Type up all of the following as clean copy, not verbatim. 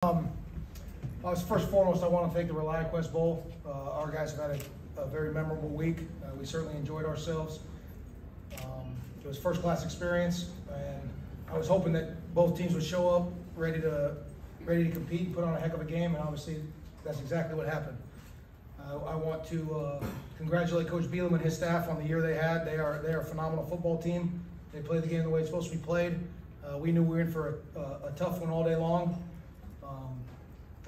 First and foremost, I want to thank the ReliaQuest Bowl. Our guys have had a very memorable week. We certainly enjoyed ourselves. It was a first-class experience, and I was hoping that both teams would show up ready to compete and put on a heck of a game, and obviously that's exactly what happened. I want to congratulate Coach Bielema and his staff on the year they had. They are a phenomenal football team. They played the game the way it's supposed to be played. We knew we were in for a tough one all day long.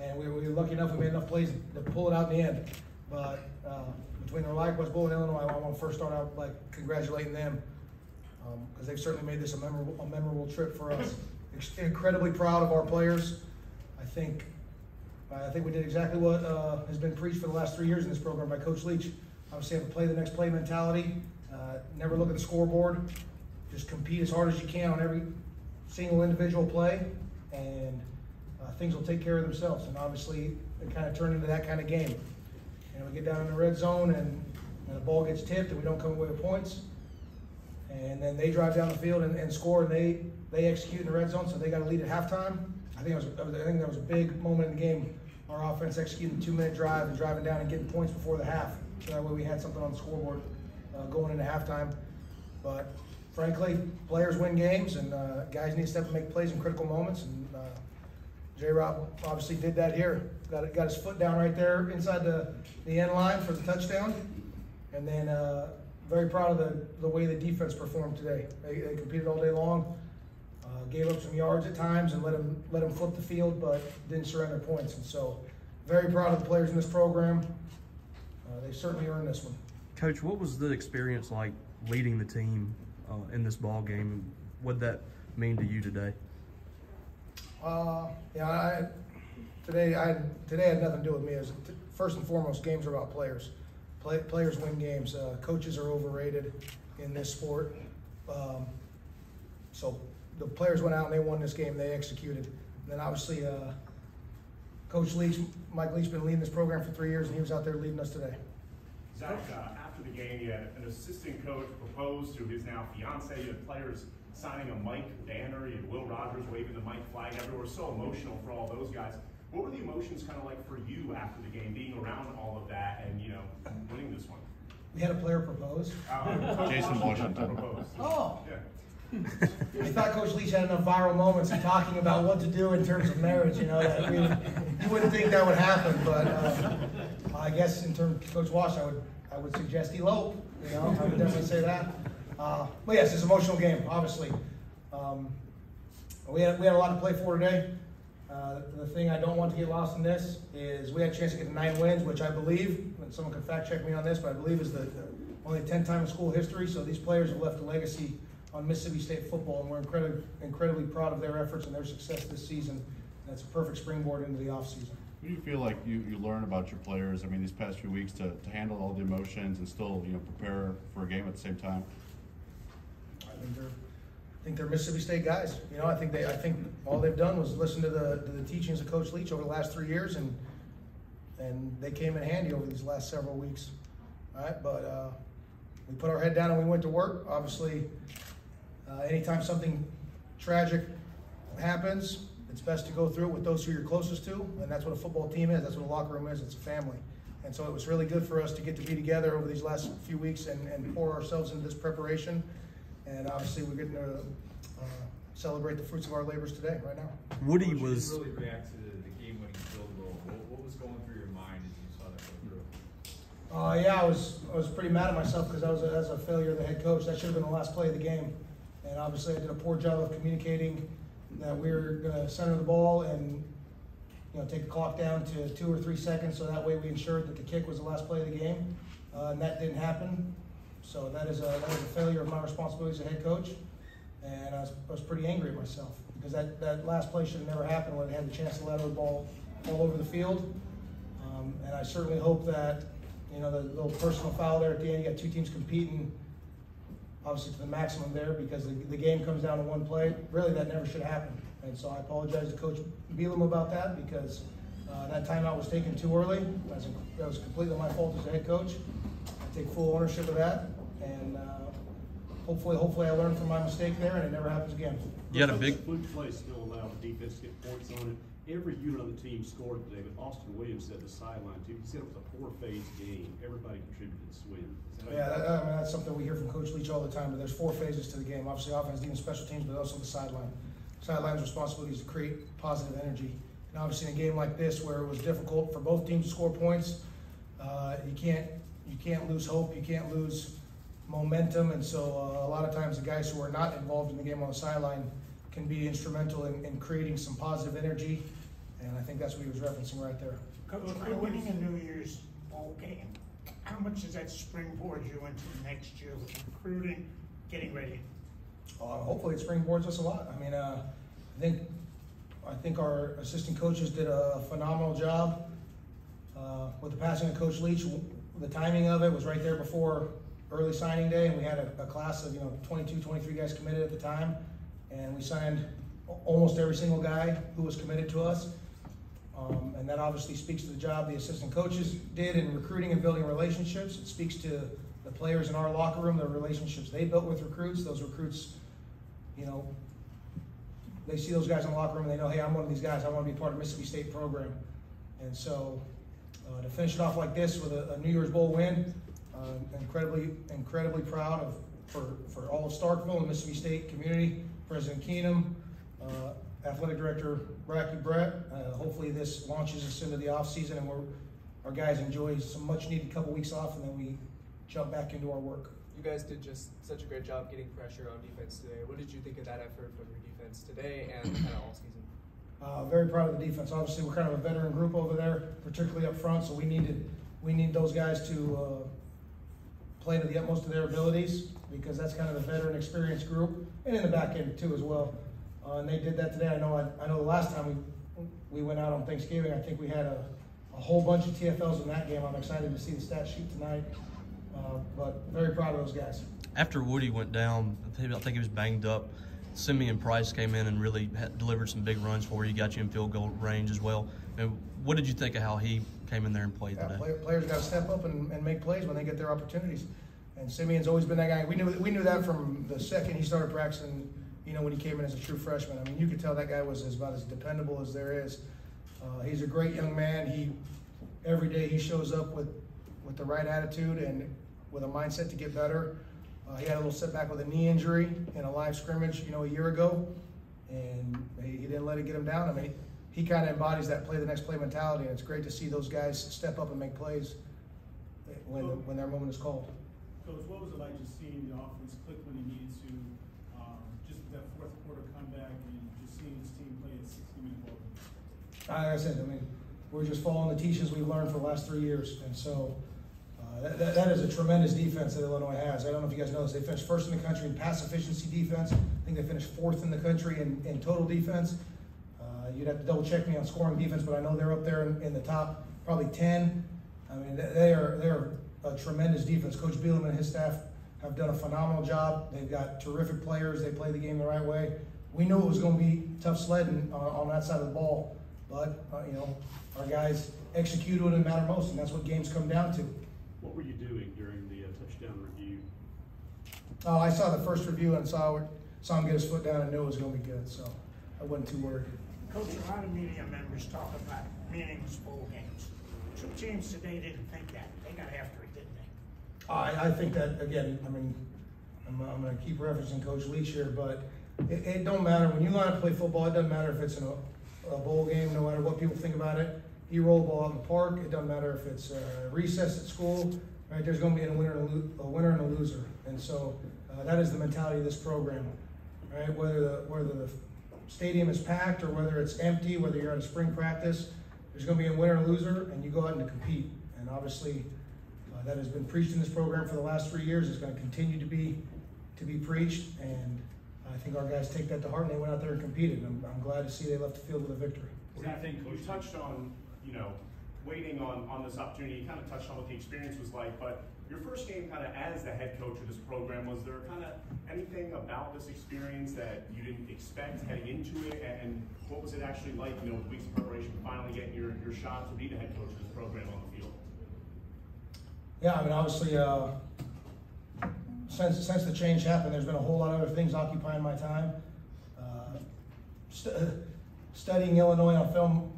And we were lucky enough we made enough plays to pull it out in the end. But between the ReliaQuest Bowl and Illinois, I want to first start out by congratulating them because they've certainly made this a memorable trip for us. Incredibly proud of our players. I think we did exactly what has been preached for the last 3 years in this program by Coach Leach. Obviously, have a play the next play mentality. Never look at the scoreboard. Just compete as hard as you can on every single individual play, and things will take care of themselves. And obviously, it kind of turned into that kind of game. And we get down in the red zone, and the ball gets tipped, and we don't come away with points. And then they drive down the field and score, and they execute in the red zone, so they got a lead at halftime. I think that was a big moment in the game. Our offense executing a 2-minute drive and driving down and getting points before the half. So that way we had something on the scoreboard going into halftime. But frankly, players win games, and guys need to step and make plays in critical moments. And J-Rob obviously did that here. Got his foot down right there inside the end line for the touchdown. And then very proud of the way the defense performed today. They competed all day long, gave up some yards at times and let them flip the field, but didn't surrender points. And so very proud of the players in this program. They certainly earned this one. Coach, what was the experience like leading the team in this ball game? What did that mean to you today? Today had nothing to do with me. First and foremost, games are about players. Players win games. Coaches are overrated in this sport. So the players went out and they won this game. They executed. And then obviously, Coach Leach, Mike Leach, been leading this program for 3 years, and he was out there leading us today. Zach, after the game, you had an assistant coach propose to his now fiance. You had players signing a Mike banner. You had Will Rogers waving the Mike flag everywhere. So emotional for all those guys. What were the emotions kind of like for you after the game, being around all of that and, winning this one? We had a player propose. Jason Washington proposed. Oh. Yeah. I thought Coach Leach had enough viral moments in talking about what to do in terms of marriage, that you wouldn't think that would happen, but I guess in terms of Coach Wash, I would suggest elope, I would definitely say that. But yes, it's an emotional game, obviously. We had a lot to play for today. The thing I don't want to get lost in this is we had a chance to get to 9 wins, which I believe, and someone can fact check me on this, but I believe is the only 10th time in school history. So these players have left a legacy on Mississippi State football, and we're incredibly proud of their efforts and their success this season. That's a perfect springboard into the offseason. What do you feel like you learn about your players? I mean, these past few weeks to handle all the emotions and still prepare for a game at the same time. I think they're Mississippi State guys. I think all they've done was listen to the teachings of Coach Leach over the last 3 years, and they came in handy over these last several weeks. All right, but we put our head down and we went to work. Obviously, anytime something tragic happens, it's best to go through it with those who you're closest to, and that's what a football team is. That's what a locker room is. It's a family. And so it was really good for us to get to be together over these last few weeks and pour ourselves into this preparation. And obviously, we're getting to celebrate the fruits of our labors today, right now. Woody was really react to the game-winning field goal. What was going through your mind as you saw that go through? Yeah, I was pretty mad at myself because that was a failure of the head coach. That should have been the last play of the game. And obviously, I did a poor job of communicating that we were going to center the ball and take the clock down to 2 or 3 seconds, so that way we ensured that the kick was the last play of the game, and that didn't happen. So that is a failure of my responsibility as a head coach, and I was pretty angry at myself because that last play should have never happened when I had the chance to let the ball all over the field. And I certainly hope that the little personal foul there at the end, you got 2 teams competing, obviously to the maximum there, because the game comes down to 1 play. Really, that never should have happened. And so I apologize to Coach Bielema about that because that timeout was taken too early. That was completely my fault as a head coach. I take full ownership of that, and hopefully I learned from my mistake there, and it never happens again. You had a big fluke play still allowed the defense to get points on it. Every unit on the team scored today, but Austin Williams said the sideline too. He said it was a 4-phase game. Everybody contributed to the win. Yeah, I mean, that's something we hear from Coach Leach all the time, but there's 4 phases to the game. Obviously offense, defense, special teams, but also the sideline. Sideline's responsibility is to create positive energy. And obviously in a game like this where it was difficult for both teams to score points, you can't lose hope, you can't lose momentum, and so a lot of times the guys who are not involved in the game on the sideline can be instrumental in creating some positive energy, and I think that's what he was referencing right there. Coach, by winning a New Year's Bowl game, how much does that springboard you into next year with recruiting, getting ready? Hopefully it springboards us a lot. I mean, I think our assistant coaches did a phenomenal job with the passing of Coach Leach. The timing of it was right there before early signing day, and we had a class of 22, 23 guys committed at the time, and we signed almost every single guy who was committed to us. And that obviously speaks to the job the assistant coaches did in recruiting and building relationships. It speaks to the players in our locker room, the relationships they built with recruits. Those recruits, they see those guys in the locker room and they know, hey, I'm one of these guys. I want to be part of the Mississippi State program. And so to finish it off like this with a New Year's Bowl win, incredibly proud for all of Starkville and Mississippi State community, President Keenum, Athletic Director Brett. Hopefully this launches us into the off season and our guys enjoy some much needed couple weeks off, and then we jump back into our work. You guys did just such a great job getting pressure on defense today. What did you think of that effort from your defense today and kind of all season? Very proud of the defense. Obviously, we're kind of a veteran group over there, particularly up front, so we need those guys to play to the utmost of their abilities, because that's kind of the veteran experienced group, and in the back end too as well. And they did that today. I know the last time we went out on Thanksgiving, I think we had a whole bunch of TFLs in that game. I'm excited to see the stat sheet tonight, but very proud of those guys. After Woody went down, I think he was banged up, Simeon Price came in and really delivered some big runs for you, got you in field goal range as well. And what did you think of how he came in there and played today? Players got to step up and make plays when they get their opportunities. And Simeon's always been that guy. We knew that from the second he started practicing, when he came in as a true freshman. I mean, you could tell that guy was about as dependable as there is. He's a great young man. Every day he shows up with the right attitude and with a mindset to get better. He had a little setback with a knee injury in a live scrimmage, a year ago, and he didn't let it get him down. I mean, he kind of embodies that play the next play mentality, and it's great to see those guys step up and make plays when their moment is called. Coach, what was it like just seeing the offense click when it needed to, just that fourth quarter comeback and just seeing this team play at 60-minute ball? Like I said, we're just following the teachings we've learned for the last 3 years, and so that is a tremendous defense that Illinois has. I don't know if you guys know this. They finished first in the country in pass efficiency defense. I think they finished fourth in the country in total defense. You'd have to double check me on scoring defense, but I know they're up there in the top probably 10. I mean, they're a tremendous defense. Coach Bielema and his staff have done a phenomenal job. They've got terrific players. They play the game the right way. We knew it was going to be tough sledding on that side of the ball, but our guys executed when it mattered most, and that's what games come down to. What were you doing during the touchdown review? Oh, I saw the first review and saw him get his foot down and knew it was going to be good, so I wasn't too worried. Coach, a lot of media members talk about meaningless bowl games. Two teams today didn't think that. They got after it, didn't they? I think that, again, I'm going to keep referencing Coach Leach here, but it don't matter. When you line up to play football, it doesn't matter if it's in a bowl game, no matter what people think about it. You roll the ball out in the park, it doesn't matter if it's recess at school, right? There's going to be a winner and a loser. And so that is the mentality of this program, right? Whether the stadium is packed or whether it's empty, whether you're at a spring practice, there's going to be a winner and loser, and you go out and compete. And obviously, that has been preached in this program for the last 3 years. It's going to continue to be preached, and I think our guys take that to heart, and they went out there and competed. And I'm glad to see they left the field with a victory. I think you touched on, waiting on this opportunity. You kind of touched on what the experience was like, but your first game kind of as the head coach of this program, was there kind of anything about this experience that you didn't expect heading into it, and what was it actually like, weeks of preparation, finally getting your shot to be the head coach of this program on the field? Yeah, obviously, since the change happened, there's been a whole lot of other things occupying my time. studying Illinois on film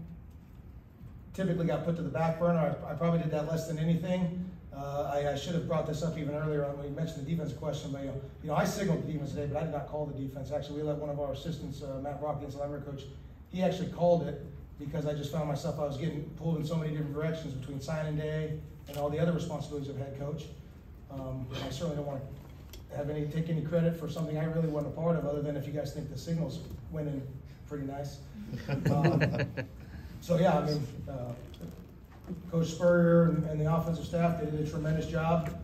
typically got put to the back burner. I probably did that less than anything. I should have brought this up even earlier when you mentioned the defense question, but I signaled the defense today, but I did not call the defense. Actually, we let one of our assistants, Matt Brock, the linebacker coach, he actually called it because I just found myself, I was getting pulled in so many different directions between signing day and all the other responsibilities of head coach. I certainly don't want to take any credit for something I really wasn't a part of, other than if you guys think the signals went in pretty nice. So yeah, I mean, Coach Spurrier and the offensive staff, they did a tremendous job.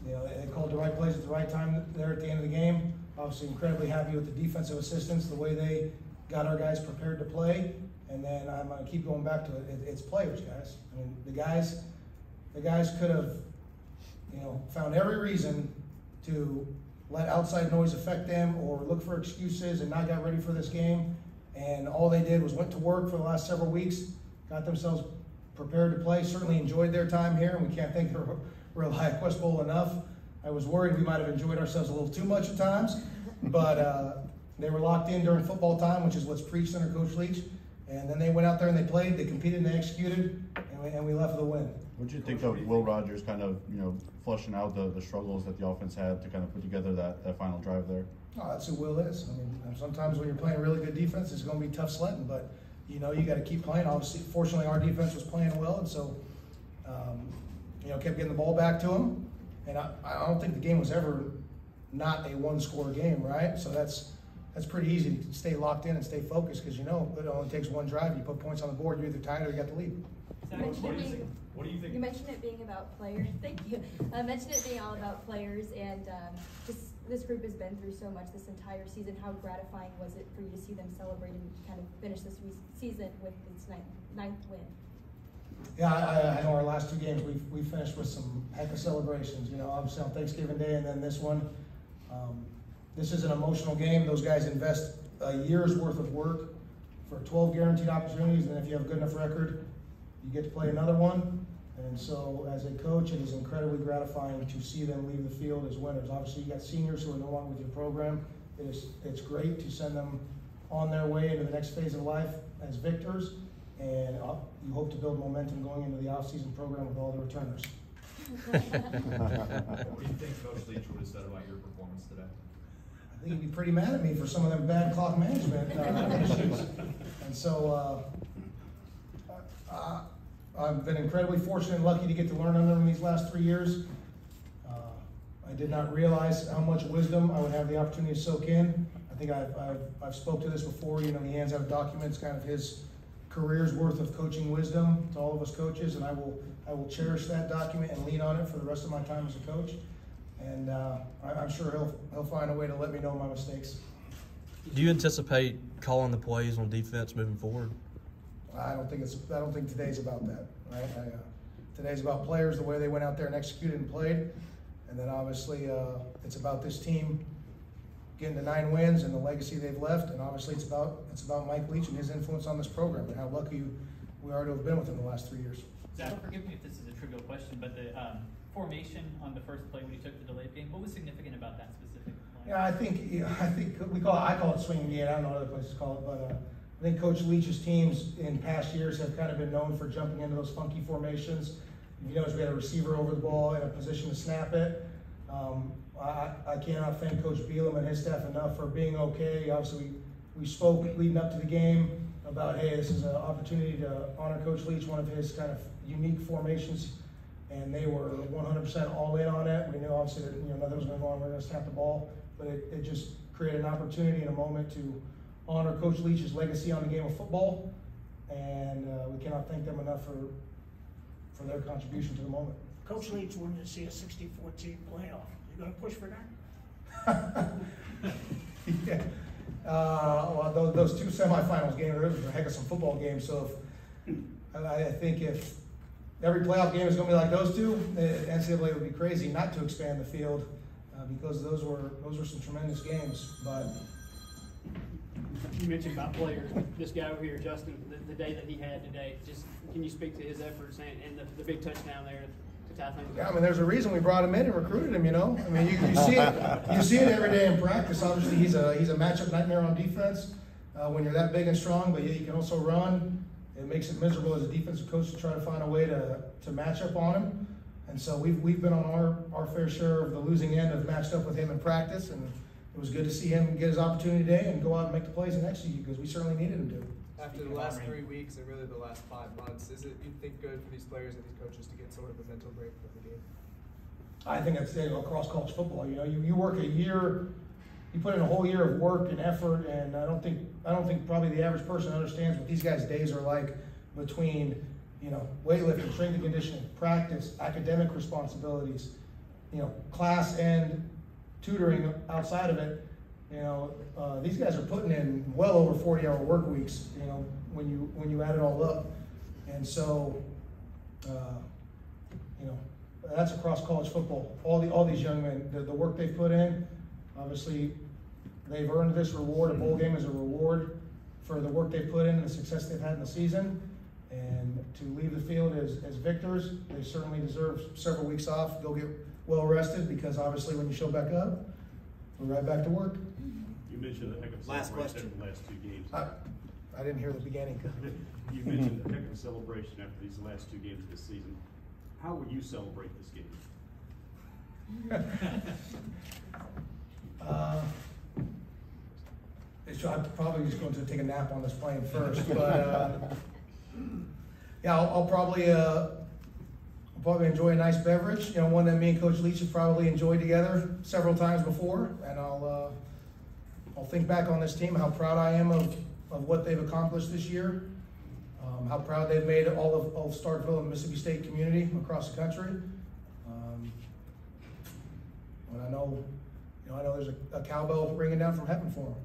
They called the right plays at the right time there at the end of the game. Obviously incredibly happy with the defensive assistants, the way they got our guys prepared to play. And then I'm going to keep going back to it. It's players, guys. I mean, the guys could have, found every reason to let outside noise affect them or look for excuses and not got ready for this game. And all they did was went to work for the last several weeks, got themselves prepared to play, certainly enjoyed their time here, and we can't thank the ReliaQuest Bowl enough. I was worried we might have enjoyed ourselves a little too much at times, but they were locked in during football time, which is what's preached under Coach Leach. And then they went out there and they played, they competed and they executed, and we left with a win. What did you think of Will Rogers kind of, flushing out the struggles that the offense had to kind of put together that final drive there? Oh, that's who Will is. I mean, sometimes when you're playing a really good defense, it's going to be tough sledding, but you got to keep playing. Obviously, fortunately, our defense was playing well, and so kept getting the ball back to them. And I don't think the game was ever not a one-score game, right? So that's pretty easy to stay locked in and stay focused because it only takes one drive. You put points on the board, you're either tied or you got the lead. What do you think? You mentioned it being about players. Thank you. I mentioned it being all about players, and this group has been through so much this entire season. How gratifying was it for you to see them celebrate and kind of finish this season with its ninth win? Yeah, I know our last two games we finished with some heck of celebrations. Obviously on Thanksgiving Day and then this one. This is an emotional game. Those guys invest a year's worth of work for 12 guaranteed opportunities, and if you have a good enough record, you get to play another one. And so as a coach, it is incredibly gratifying to see them leave the field as winners. Obviously, you got seniors who are no longer with your program. It's great to send them on their way into the next phase of life as victors, and you hope to build momentum going into the off-season program with all the returners. What do you think Coach Leach would have said about your performance today? I think he'd be pretty mad at me for some of them bad clock management issues. And so I've been incredibly fortunate and lucky to get to learn under him these last 3 years. I did not realize how much wisdom I would have the opportunity to soak in. I think I've spoke to this before. He hands out documents, kind of his career's worth of coaching wisdom to all of us coaches, and I will cherish that document and lean on it for the rest of my time as a coach. And I'm sure he'll find a way to let me know my mistakes. Do you anticipate calling the plays on defense moving forward? I don't think today's about that, right? Today's about players, the way they went out there and executed and played, and then obviously it's about this team getting to 9 wins and the legacy they've left, and obviously it's about Mike Leach and his influence on this program and how lucky we are to have been with him the last 3 years. Zach, forgive me if this is a trivial question, but the formation on the first play when you took the delayed game, what was significant about that specific play? Yeah, I think I call it swinging gate. I don't know what other places call it, but I think Coach Leach's teams in past years have kind of been known for jumping into those funky formations. If you notice, we had a receiver over the ball in a position to snap it. I cannot thank Coach Beelum and his staff enough for being okay. Obviously, we spoke leading up to the game about, hey, this is an opportunity to honor Coach Leach, one of his kind of unique formations, and they were 100% all in on it. We knew obviously that nothing was going to go on. We were going to snap the ball, but it just created an opportunity and a moment to honor Coach Leach's legacy on the game of football, and we cannot thank them enough for their contribution to the moment. Coach Leach wanted to see a 64-team playoff. You going to push for that? Yeah. Well, those 2 semifinals games, those were a heck of some football games. So I think if every playoff game is going to be like those two, the NCAA would be crazy not to expand the field because those were some tremendous games. But you mentioned about players. This guy over here, Justin, the day that he had today, just can you speak to his efforts and the big touchdown there to tie things up? Yeah, I mean, there's a reason we brought him in and recruited him. I mean, you see it every day in practice. Obviously, he's a matchup nightmare on defense. when you're that big and strong, but yet you can also run. It makes it miserable as a defensive coach to try to find a way to match up on him. And so we've been on our fair share of the losing end of matched up with him in practice, and it was good to see him get his opportunity today and go out and make the plays and execute, because we certainly needed him to. After the last 3 weeks and really the last 5 months, is it, you think, good for these players and these coaches to get sort of a mental break from the game? I think that's across college football. You know, you work a year, you put in a whole year of work and effort, and I don't think probably the average person understands what these guys' days are like between, you know, weightlifting, strength and conditioning, practice, academic responsibilities, you know, class and tutoring outside of it. You know, these guys are putting in well over 40-hour work weeks, you know, when you add it all up. And so, you know, that's across college football. All these young men, the work they've put in, obviously they've earned this reward. A bowl game is a reward for the work they've put in and the success they've had in the season. And to leave the field as victors, they certainly deserve several weeks off, go get well rested, because obviously when you show back up, we're right back to work. You mentioned a heck of a Last celebration question. after the last 2 games. I didn't hear the beginning. You mentioned a heck of a celebration after these last 2 games of this season. How will you celebrate this game? I'm probably just going to take a nap on this plane first, but yeah, I'll probably enjoy a nice beverage. You know, one that me and Coach Leach have probably enjoyed together several times before, and I'll think back on this team, how proud I am of what they've accomplished this year, how proud they've made all of Starkville and Mississippi State community across the country. And I know there's a cowbell ringing down from heaven for them.